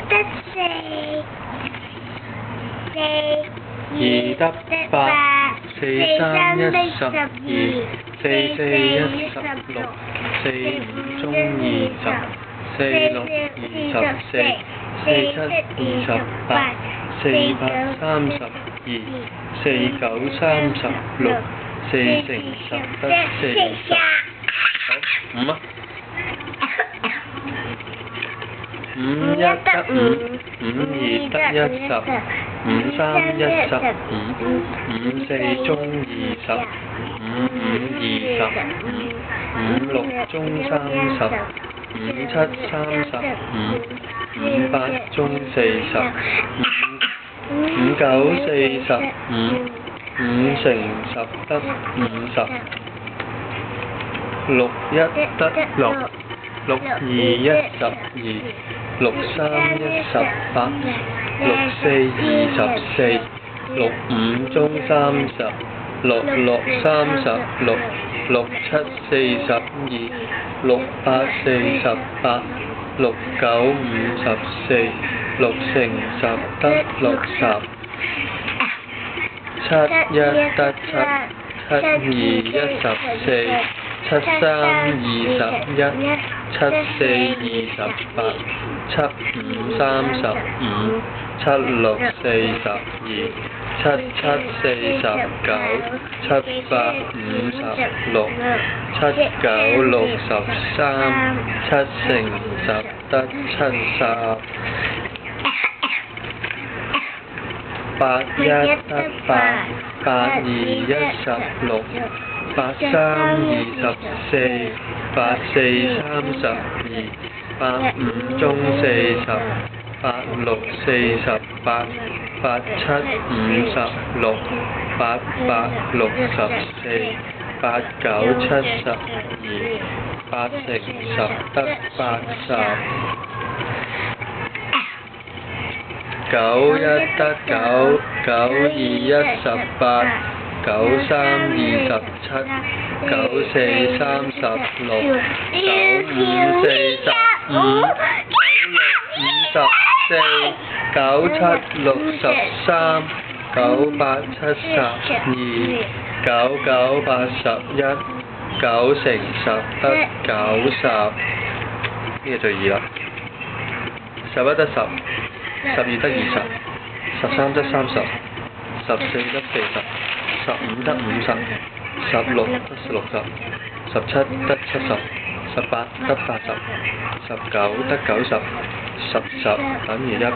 得四，二得八，四三一12，四四一16，四五中20，四六24，四七28，四八32，四九36，四乘10得40。好，五啊。五一得5，五二得10，五三15，五四中20，五五25，五六中30，五七35，五八中40，五九45，五乘10得50，六一得6，六二12，六三18，六四24，六五中30，六六36，六七42，六八48，六九54，六乘10得60，七一得7，七二14，七三21，七四28，七五35，七六42，七七49，七八56，七九63，七乘10得70，八一得8，八二16，八三24，八四32，八五中40，八六48，八七56，八八64，八九72，八乘10得80，九一得9，九二18，九三27，九四36，九五45，九六54，九七63，九八72，九九81，九乘10得90，呢個最易啦。11得10，12得20，13得30，14得40，15得50，16得60，17得70，18得80，19得90，10等於100。